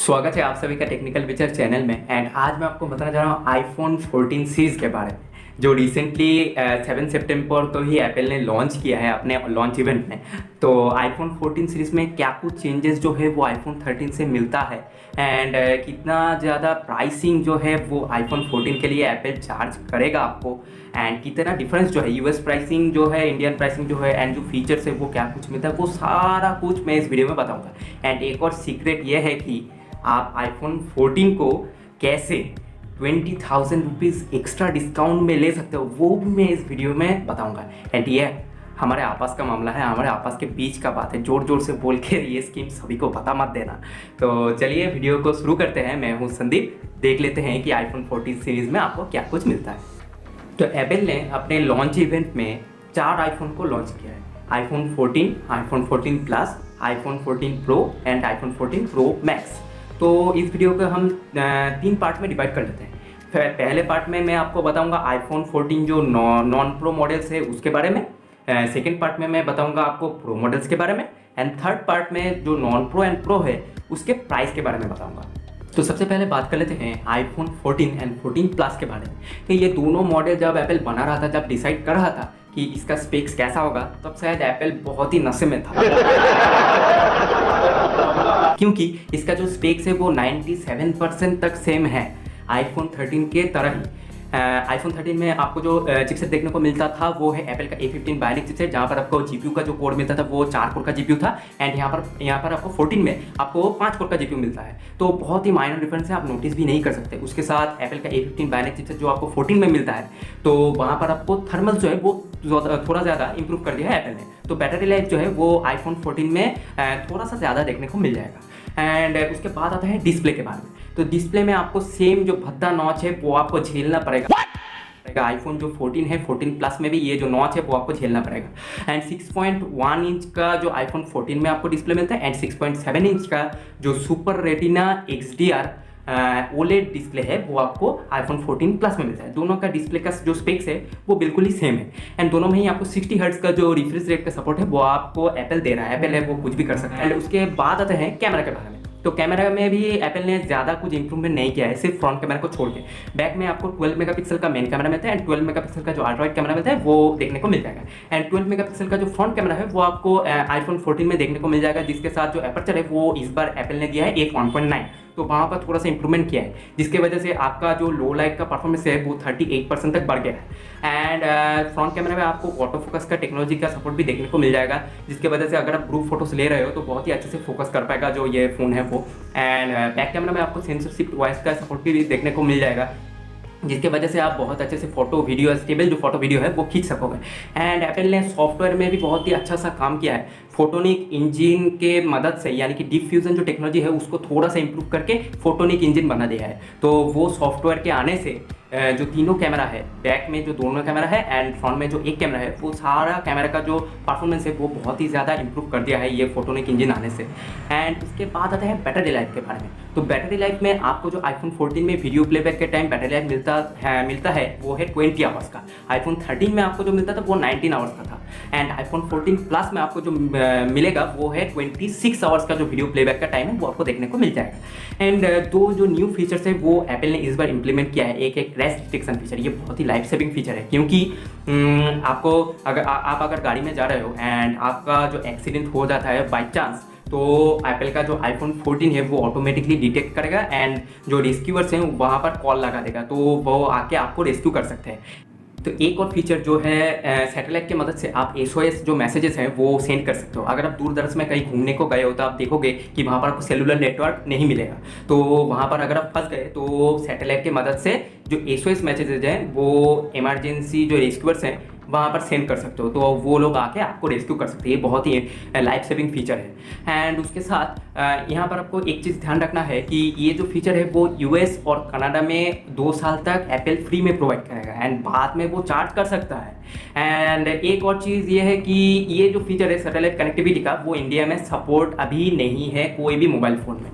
स्वागत है आप सभी का टेक्निकल विचर चैनल में। एंड आज मैं आपको बताना चाह रहा हूँ आईफोन 14 सीरीज़ के बारे में, जो रिसेंटली 7 सितंबर को ही एप्पल ने लॉन्च किया है अपने लॉन्च इवेंट में। तो आईफोन 14 सीरीज़ में क्या कुछ चेंजेस जो है वो आईफोन 13 से मिलता है, एंड कितना ज़्यादा प्राइसिंग जो है वो आईफोन 14 के लिए एप्पल चार्ज करेगा आपको, एंड कितना डिफरेंस जो है यूएस प्राइसिंग जो है इंडियन प्राइसिंग जो है, एंड जो फीचर्स है वो क्या कुछ मिलता है, वो सारा कुछ मैं इस वीडियो में बताऊँगा। एंड एक और सीक्रेट ये है कि आप आईफोन 14 को कैसे 20,000 रुपीज़ एक्स्ट्रा डिस्काउंट में ले सकते हो, वो भी मैं इस वीडियो में बताऊंगा। एंड ये हमारे आपस का मामला है, हमारे आपस के बीच का बात है, जोर जोर से बोल के ये स्कीम सभी को पता मत देना। तो चलिए वीडियो को शुरू करते हैं। मैं हूँ संदीप, देख लेते हैं कि आईफोन 14 सीरीज़ में आपको क्या कुछ मिलता है। तो एप्पल ने अपने लॉन्च इवेंट में 4 आईफोन को लॉन्च किया है: iPhone 14, iPhone 14 plus, iPhone 14 pro and iPhone 14 pro max. तो इस वीडियो को हम 3 पार्ट में डिवाइड कर लेते हैं। पहले पार्ट में मैं आपको बताऊंगा आईफोन 14 जो नॉन प्रो मॉडल्स है उसके बारे में। सेकेंड पार्ट में मैं बताऊंगा आपको प्रो मॉडल्स के बारे में, एंड थर्ड पार्ट में जो नॉन प्रो एंड प्रो है उसके प्राइस के बारे में बताऊंगा। तो सबसे पहले बात कर लेते हैं आईफोन 14 एंड 14 प्लस के बारे में। तो ये दोनों मॉडल जब एप्पल बना रहा था, जब डिसाइड कर रहा था कि इसका स्पेक्स कैसा होगा, तब शायद एप्पल बहुत ही नशे में था क्योंकि इसका जो स्पेक्स है वो 97% तक सेम है आईफोन 13 के तरह ही। आईफोन 13 में आपको जो चिपसेट देखने को मिलता था वो है एप्पल का A15 बायोनिक चिपसेट, जहाँ पर आपको जीपीयू का जो कोर मिलता था वो 4 कोर का जीपीयू था। एंड यहाँ पर आपको 14 में आपको 5 कोर का जीपीयू मिलता है। तो बहुत ही माइनर डिफरेंस है, आप नोटिस भी नहीं कर सकते। उसके साथ एप्पल का A15 बायोनिक चिपसेट जो आपको 14 में मिलता है, तो वहाँ पर आपको थर्मल जो है वो थोड़ा ज़्यादा इंप्रूव कर दिया है एप्पल ने। तो बैटरी लाइफ जो है वो आईफोन 14 में थोड़ा सा ज़्यादा देखने को मिल जाएगा। एंड उसके बाद आता है डिस्प्ले के बारे में। तो डिस्प्ले में आपको सेम जो भद्दा नॉच है वो आपको झेलना पड़ेगा। आईफोन जो 14 है, 14 प्लस में भी ये जो नॉच है वो आपको झेलना पड़ेगा। एंड 6.1 इंच का जो आईफोन 14 में आपको डिस्प्ले मिलता है, एंड 6.7 इंच का जो super retina XDR OLED display है वो आपको आईफोन 14 प्लस में मिलता है। दोनों का डिस्प्ले का जो स्पेक्स है वो बिल्कुल ही सेम है। एंड दोनों में ही आपको 60 हर्ट्ज का जो रिफ्रेश रेट का सपोर्ट है वो आपको एप्पल दे रहा है। एप्पल है वो कुछ भी कर सकता है। एंड उसके बाद आते हैं कैमरा के बारे में। तो कैमरा में भी एप्पल ने ज़्यादा कुछ इंप्रूवमेंट नहीं किया है, सिर्फ फ्रंट कैमरा को छोड़ के। बैक में आपको 12 मेगापिक्सल का मेन कैमरा मिलता है, एंड 12 मेगापिक्सल का जो अल्ट्रा वाइड कैमरा मिलता है वो देखने को मिल जाएगा। एंड 12 मेगापिक्सल का जो फ्रंट कैमरा है वो आपको आईफोन 14 में देखने को मिल जाएगा, जिसके साथ जो एपर्चर है वो इस बार एप्पल ने दिया है f1.9। तो वहाँ पर थोड़ा सा इंप्रूवमेंट किया है, जिसकी वजह से आपका जो लो लाइट का परफॉर्मेंस है वो 38% तक बढ़ गया है। एंड फ्रंट कैमरा में आपको ऑटो फोकस का टेक्नोलॉजी का सपोर्ट भी देखने को मिल जाएगा, जिसकी वजह से अगर आप ग्रुप फोटोस ले रहे हो तो बहुत ही अच्छे से फोकस कर पाएगा जो ये फ़ोन है वो। एंड बैक कैमरा में आपको सेंसर शिफ्ट वॉइस का सपोर्ट भी देखने को मिल जाएगा, जिसकी वजह से आप बहुत अच्छे से फोटो वीडियो, स्टेबल जो फोटो वीडियो है वो खींच सकोगे। एंड एप्पल ने सॉफ्टवेयर में भी बहुत ही अच्छा सा काम किया है। फोटोनिक इंजन के मदद से, यानी कि डीप फ्यूजन जो टेक्नोलॉजी है उसको थोड़ा सा इंप्रूव करके फोटोनिक इंजन बना दिया है। तो वो सॉफ्टवेयर के आने से जो तीनों कैमरा है, बैक में जो दोनों कैमरा है एंड फ्रंट में जो एक कैमरा है, वो सारा कैमरा का जो परफॉर्मेंस है वो बहुत ही ज़्यादा इंप्रूव कर दिया है ये फोटोनिक इंजन आने से। एंड उसके बाद आता है बैटरी लाइफ के बारे में। तो बैटरी लाइफ में आपको जो आईफोन 14 में वीडियो प्लेबैक के टाइम बैटरी लाइफ मिलता है वो है 20 आवर्स का। आईफोन 13 में आपको जो मिलता था वो 19 आवर्स का था। एंड आईफोन 14 प्लस में आपको जो मिलेगा वो है 26 आवर्स का जो वीडियो प्लेबैक का टाइम है वो आपको देखने को मिल जाएगा। एंड दो जो न्यू फीचर्स है वो एप्पल ने इस बार इंप्लीमेंट किया है। एक क्रैश डिटेक्शन फीचर, ये बहुत ही लाइफ सेविंग फीचर है, क्योंकि आपको अगर गाड़ी में जा रहे हो एंड आपका जो एक्सीडेंट हो जाता है बाई चांस, तो एप्पल का जो आईफोन 14 है वो ऑटोमेटिकली डिटेक्ट करेगा एंड जो रेस्क्यूअर्स हैं वहाँ पर कॉल लगा देगा, तो वो आके आपको रेस्क्यू कर सकते हैं। तो एक और फीचर जो है सैटेलाइट की मदद से आप SOS जो मैसेजेस हैं वो सेंड कर सकते हो। अगर आप दूर दराज में कहीं घूमने को गए हो तो आप देखोगे कि वहाँ पर आपको सेलुलर नेटवर्क नहीं मिलेगा, तो वहाँ पर अगर आप फंस गए तो सैटेलाइट की मदद से जो SOS मैसेजेज हैं वो इमरजेंसी जो रेस्क्यूअर्स हैं वहाँ पर सेंड कर सकते हो, तो वो लोग आके आपको रेस्क्यू कर सकते हैं। ये बहुत ही लाइफ सेविंग फीचर है। एंड उसके साथ यहाँ पर आपको एक चीज़ ध्यान रखना है कि ये जो फीचर है वो US और कनाडा में 2 साल तक एप्पल फ्री में प्रोवाइड करेगा, एंड बाद में वो चार्ज कर सकता है। एंड एक और चीज़ ये है कि ये जो फीचर है सैटेलाइट कनेक्टिविटी का वो इंडिया में सपोर्ट अभी नहीं है कोई भी मोबाइल फ़ोन में।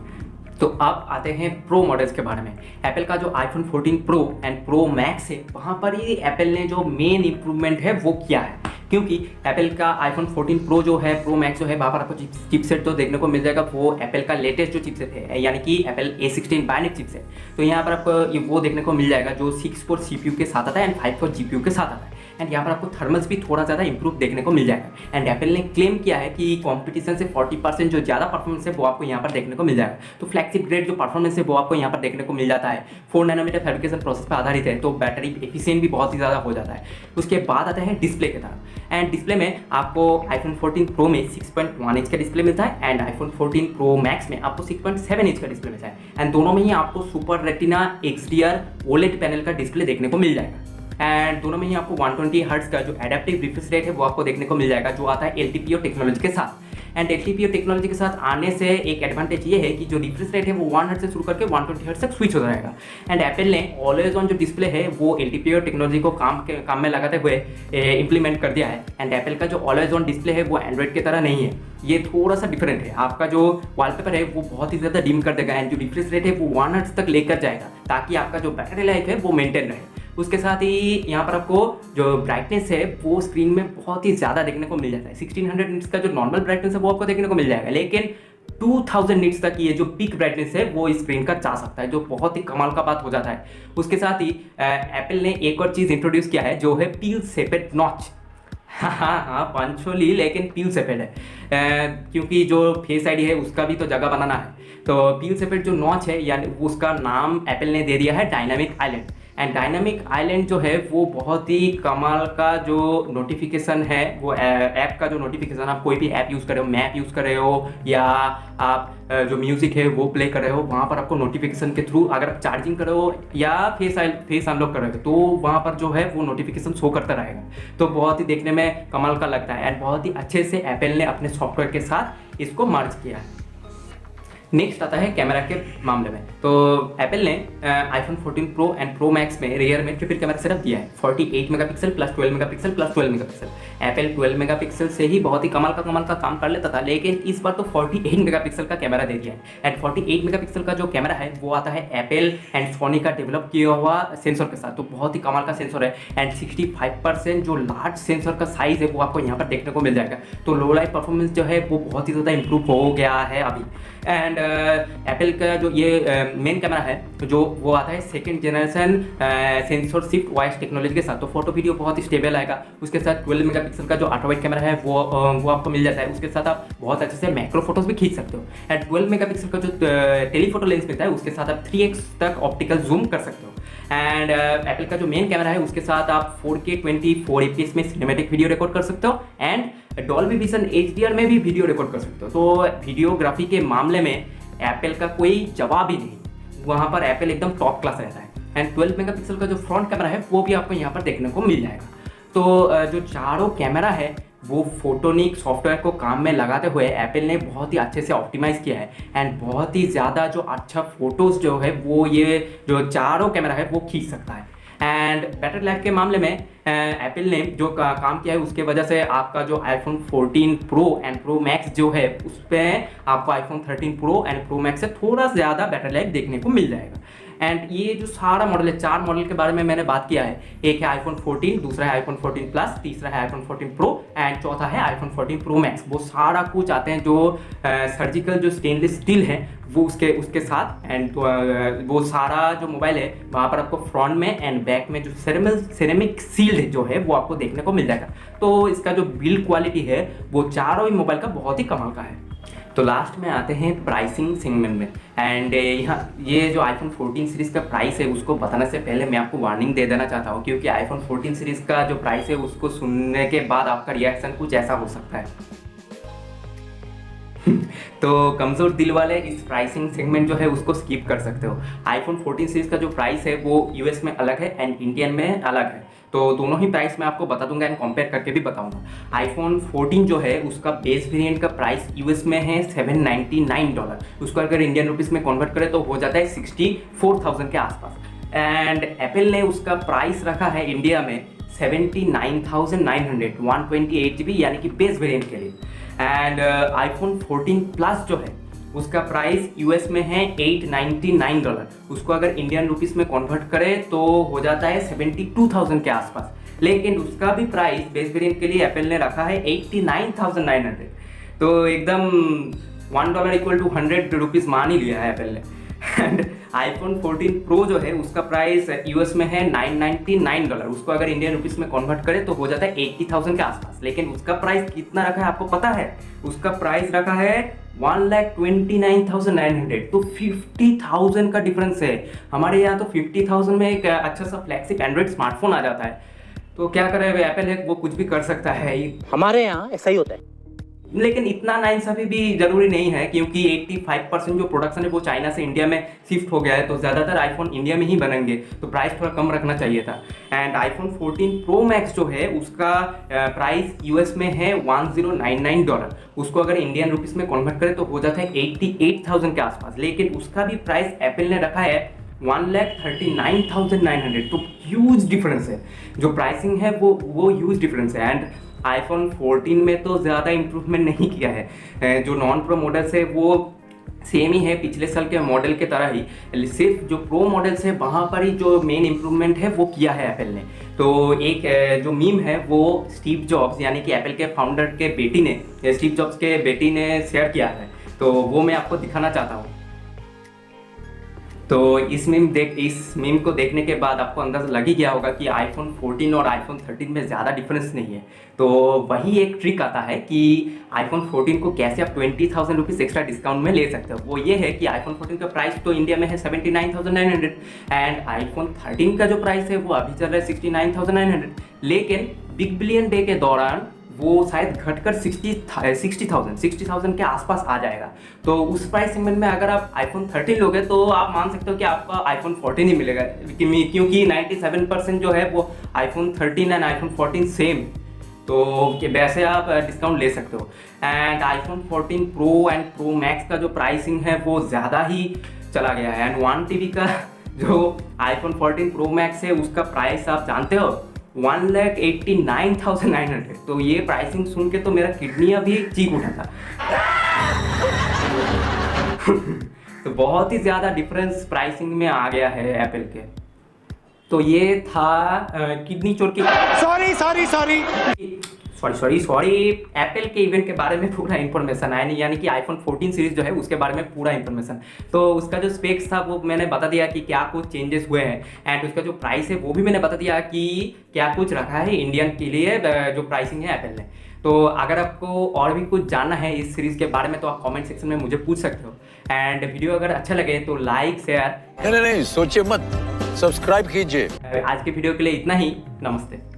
तो अब आते हैं प्रो मॉडल्स के बारे में। एप्पल का जो iPhone 14 pro and pro max है, वहाँ पर ही एप्पल ने जो मेन इंप्रूवमेंट है वो किया है। क्योंकि एप्पल का आईफोन 14 प्रो जो है, प्रो मैक्स जो है, वहाँ पर आपको चिपसेट तो देखने को मिल जाएगा वो एप्पल का लेटेस्ट जो चिपसेट है, यानी कि एप्पल A16 बायोनिक चिपसेट। तो यहाँ पर आपको ये वो देखने को मिल जाएगा जो 6 कोर CPU के साथ आता है एंड 5 कोर GPU के साथ आता है। एंड यहाँ पर आपको थर्मल्स भी थोड़ा ज़्यादा इंप्रूव देखने को मिल जाएगा। एंड एप्पल ने क्लेम किया है कि कंपटीशन से 40% जो ज़्यादा परफॉर्मेंस है वो आपको यहाँ पर देखने को मिल जाएगा। तो फ्लैगशिप ग्रेड जो परफॉर्मेंस है वो आपको यहाँ पर देखने को मिल जाता है। 4 नैनोमीटर फैब्रिकेशन प्रोसेस पर आधारित है, तो बैटरी एफिशिएंट भी बहुत ही ज़्यादा हो जाता है। उसके बाद आता है डिस्प्ले की तरफ। एंड डिस्प्ले में आपको आईफोन 14 प्रो में 6.1 इंच का डिस्प्ले मिलता है एंड आईफोन 14 प्रो मैक्स में आपको 6.7 इंच का डिस्प्ले मिलता है। एंड दोनों में ही आपको super retina XDR OLED panel का डिस्प्ले देखने को मिल जाएगा। एंड दोनों में ही आपको 120 हर्ट्ज का जो एडेप्टिव रिफ्रेश रेट है वो आपको देखने को मिल जाएगा, जो आता है LTPO टेक्नोलॉजी के साथ। एंड LTPO टेक्नोलॉजी के साथ आने से एक एडवांटेज ये है कि जो रिफ्रेश रेट है वो 1 हर्ट्ज से शुरू करके 120 हर्ट्ज तक स्विच हो जाएगा। एंड एप्पल ने ऑलवेज ऑन जो डिस्प्ले है वो LTPO टेक्नोलॉजी को काम में लगाते हुए इंप्लीमेंट कर दिया है। एंड एप्पल का जो ऑलवेज ऑन डिस्प्ले है वो एंड्रॉइड की तरह नहीं है, ये थोड़ा सा डिफरेंट है। आपका जो वॉलपेपर है वो बहुत ही ज़्यादा डिम कर देगा एंड जो रिफ्रेश रेट है वो 1 हर्ट्ज तक लेकर जाएगा, ताकि आपका जो बैटरी लाइफ है वो मेंटेन रहे। उसके साथ ही यहाँ पर आपको जो ब्राइटनेस है वो स्क्रीन में बहुत ही ज़्यादा देखने को मिल जाता है। 1600 निट्स का जो नॉर्मल ब्राइटनेस है वो आपको देखने को मिल जाएगा, लेकिन 2000 निट्स तक ये जो पीक ब्राइटनेस है वो स्क्रीन का जा सकता है, जो बहुत ही कमाल का बात हो जाता है। उसके साथ ही एप्पल ने एक और चीज़ इंट्रोड्यूस किया है जो है पील सेपेड नॉच। हाँ पंचोली, लेकिन पील सेपेड है क्योंकि जो फेस आईडी है उसका भी तो जगह बनाना है। तो पील सेपेड जो नॉच है यानी उसका नाम एप्पल ने दे दिया है dynamic island. And dynamic island जो है वो बहुत ही कमाल का जो नोटिफिकेशन है, वो ऐप का जो नोटिफिकेशन, आप कोई भी ऐप यूज़ कर रहे हो, मैप यूज़ कर रहे हो या आप जो म्यूज़िक है वो प्ले कर रहे हो, वहाँ पर आपको नोटिफिकेशन के थ्रू, अगर आप चार्जिंग कर रहे हो या फेस अनलॉक कर रहे हो तो वहाँ पर जो है वो नोटिफिकेशन शो करता रहेगा। तो बहुत ही देखने में कमाल का लगता है एंड बहुत ही अच्छे से एप्पल ने अपने सॉफ्टवेयर के साथ इसको मर्ज किया है। नेक्स्ट आता है कैमरा के मामले में। तो एप्पल ने iPhone 14 pro and pro max में रियर में ट्रिपल कैमरा सेटअप दिया है, 48 megapixel plus 12 megapixel plus 12 megapixel. Apple 12 megapixel से ही बहुत ही कमाल का काम कर लेता था, लेकिन इस बार तो 48 मेगापिक्सल का कैमरा दे दिया है। एंड 48 मेगापिक्सल का जो कैमरा है वो आता है एप्पल एंड सोनी का डेवलप किया हुआ सेंसर के साथ, तो बहुत ही कमाल का सेंसर है। एंड 65% जो लार्ज सेंसर का साइज़ है वो आपको यहाँ पर देखने को मिल जाएगा। तो लो लाइट परफॉर्मेंस जो है वो बहुत ही ज़्यादा इंप्रूव हो गया है अभी। एंड एप्पल का जो ये मेन कैमरा है जो वो आता है second generation sensor shift voice technology के साथ, तो फोटो वीडियो बहुत ही स्टेबल आएगा। उसके साथ 12 मेगापिक्सल का जो अल्ट्रावाइड कैमरा है वो आपको मिल जाता है। उसके साथ आप बहुत अच्छे से मैक्रो फोटोज भी खींच सकते हो। एंड 12 मेगापिक्सल का जो टेलीफोटो लेंस मिलता है उसके साथ आप 3x तक ऑप्टिकल जूम कर सकते हो। एंड एप्पल का जो मेन कैमरा है उसके साथ आप 4K 24 fps में सिनेमैटिक वीडियो रिकॉर्ड कर सकते हो एंड डॉल्बी विजन HDR में भी वीडियो रिकॉर्ड कर सकते हो। तो वीडियोग्राफी के मामले में एप्पल का कोई जवाब ही नहीं, वहाँ पर एप्पल एकदम टॉप क्लास रहता है। एंड 12 मेगापिक्सल का जो फ्रंट कैमरा है वो भी आपको यहाँ पर देखने को मिल जाएगा। तो जो चारों कैमरा है वो फोटोनिक सॉफ्टवेयर को काम में लगाते हुए एप्पल ने बहुत ही अच्छे से ऑप्टिमाइज़ किया है एंड बहुत ही ज़्यादा जो अच्छा फोटोज़ जो है वो ये जो चारों कैमरा है वो खींच सकता है। एंड बैटरी लाइफ के मामले में एप्पल ने जो काम किया है उसके वजह से आपका जो iPhone 14 pro and pro max जो है उस पर आपको iPhone 13 pro and pro max से थोड़ा ज़्यादा बैटरी लाइफ देखने को मिल जाएगा। एंड ये जो सारा मॉडल है, 4 मॉडल के बारे में मैंने बात किया है। एक है आईफोन 14, दूसरा है आईफोन 14 प्लस, तीसरा है आईफोन 14 प्रो एंड चौथा है आईफोन 14 प्रो मैक्स। वो सारा कुछ आते हैं जो सर्जिकल जो स्टेनलेस स्टील है वो उसके साथ। एंड वो सारा जो मोबाइल है वहाँ पर आपको फ्रंट में एंड बैक में जो सिरेमिक सील्ड जो है वो आपको देखने को मिल जाएगा। तो इसका जो बिल्ड क्वालिटी है वो चारों ही मोबाइल का बहुत ही कमाल का है। तो लास्ट में आते हैं प्राइसिंग सेगमेंट में। एंड यहाँ ये जो आईफोन 14 सीरीज़ का प्राइस है उसको बताने से पहले मैं आपको वार्निंग दे देना चाहता हूँ, क्योंकि आईफोन 14 सीरीज़ का जो प्राइस है उसको सुनने के बाद आपका रिएक्शन कुछ ऐसा हो सकता है। तो कमज़ोर दिल वाले इस प्राइसिंग सेगमेंट जो है उसको स्किप कर सकते हो। आईफोन 14 सीरीज़ का जो प्राइस है वो यूएस में अलग है एंड इंडियन में अलग है, तो दोनों ही प्राइस मैं आपको बता दूंगा एंड कंपेयर करके भी बताऊंगा। आईफोन 14 जो है उसका बेस वेरिएंट का प्राइस यूएस में है $799, उसको अगर इंडियन रुपीज़ में कन्वर्ट करें तो हो जाता है 64,000 के आसपास। एंड एप्पल ने उसका प्राइस रखा है इंडिया में 79,900 128 GB यानी कि बेस वेरिएंट के लिए। एंड आईफोन 14 प्लस जो है उसका प्राइस यूएस में है $899, उसको अगर इंडियन रुपीस में कन्वर्ट करें तो हो जाता है 72,000 के आसपास। लेकिन उसका भी प्राइस बेस वेरिएंट के लिए एप्पल ने रखा है 89,900। तो एकदम $1 इक्वल टू 100 रुपीज़ मान ही लिया है एप्पल ने। एंड आईफोन 14 प्रो जो है उसका प्राइस यूएस में है $999। उसको अगर इंडियन रुपीस में कन्वर्ट करें तो हो जाता है 80,000 के आसपास। लेकिन उसका प्राइस कितना रखा है आपको पता है? उसका प्राइस रखा है 1,29,900। तो 50,000 का डिफरेंस है। हमारे यहाँ तो 50,000 में एक अच्छा सा फ्लैगशिप एंड्रॉइड स्मार्टफोन आ जाता है। तो क्या करे, एप्पल है वो कुछ भी कर सकता है। हमारे यहाँ ऐसा ही होता है। लेकिन इतना नाइंसाफी भी जरूरी नहीं है, क्योंकि 85% जो प्रोडक्शन है वो चाइना से इंडिया में शिफ्ट हो गया है। तो ज़्यादातर आईफोन इंडिया में ही बनेंगे, तो प्राइस थोड़ा कम रखना चाहिए था। एंड आईफोन 14 प्रो मैक्स जो है उसका प्राइस यूएस में है $1099। उसको अगर इंडियन रुपीस में कन्वर्ट करें तो हो जाता है 88,000 के आसपास। लेकिन उसका भी प्राइस एप्पल ने रखा है 1,39,900। तो ह्यूज डिफरेंस है, जो प्राइसिंग है वो ह्यूज डिफरेंस है। एंड आईफोन 14 में तो ज़्यादा इम्प्रूवमेंट नहीं किया है। जो नॉन प्रो मॉडल्स है वो सेम ही है पिछले साल के मॉडल के तरह ही। सिर्फ जो प्रो मॉडल्स है वहाँ पर ही जो मेन इम्प्रूवमेंट है वो किया है एप्पल ने। तो एक जो मीम है वो स्टीव जॉब्स यानी कि एप्पल के फाउंडर के बेटी ने, स्टीव जॉब्स के बेटी ने शेयर किया है, तो वो मैं आपको दिखाना चाहता हूँ। तो इस मीम को देखने के बाद आपको अंदाज़ा लग ही गया होगा कि आईफोन 14 और आईफोन 13 में ज़्यादा डिफरेंस नहीं है। तो वही एक ट्रिक आता है कि आईफोन 14 को कैसे आप 20,000 रुपीज़ एक्स्ट्रा डिस्काउंट में ले सकते हो। वो ये है कि आईफोन 14 का प्राइस तो इंडिया में है 79,900 एंड आईफोन 13 का जो प्राइस है वो अभी चल रहा है 69,900। लेकिन बिग बिलियन डे के दौरान वो शायद घटकर 60,000 के आसपास आ जाएगा। तो उस प्राइस सेगमेंट में अगर आप आईफोन 13 लोगे तो आप मान सकते हो कि आपका आईफोन 14 ही मिलेगा, क्योंकि 97% जो है वो आईफोन 13 एंड आईफोन 14 सेम। तो वैसे आप डिस्काउंट ले सकते हो। And iPhone 14 pro and pro max का जो प्राइसिंग है वो ज़्यादा ही चला गया है। एंड 1 TB का जो आईफोन 14 प्रो मैक्स है उसका प्राइस आप जानते हो 1,89,900। तो ये प्राइसिंग सुन के तो मेरा किडनियाँ भी चीख उठा था। तो बहुत ही ज़्यादा डिफरेंस प्राइसिंग में आ गया है एप्पल के। तो ये था किडनी चोर की सॉरी एप्पल के इवेंट के बारे में पूरा इन्फॉर्मेशन आया नहीं, यानी कि आईफोन 14 सीरीज जो है उसके बारे में पूरा इन्फॉर्मेशन। तो उसका जो स्पेक्स था वो मैंने बता दिया कि क्या कुछ चेंजेस हुए हैं। एंड उसका जो प्राइस है वो भी मैंने बता दिया कि क्या कुछ रखा है इंडियन के लिए जो प्राइसिंग है एप्पल ने। तो अगर आपको और भी कुछ जानना है इस सीरीज़ के बारे में तो आप कमेंट सेक्शन में मुझे पूछ सकते हो। एंड वीडियो अगर अच्छा लगे तो लाइक शेयर नहीं सोचिए मत, सब्सक्राइब कीजिए। आज के वीडियो के लिए इतना ही। नमस्ते।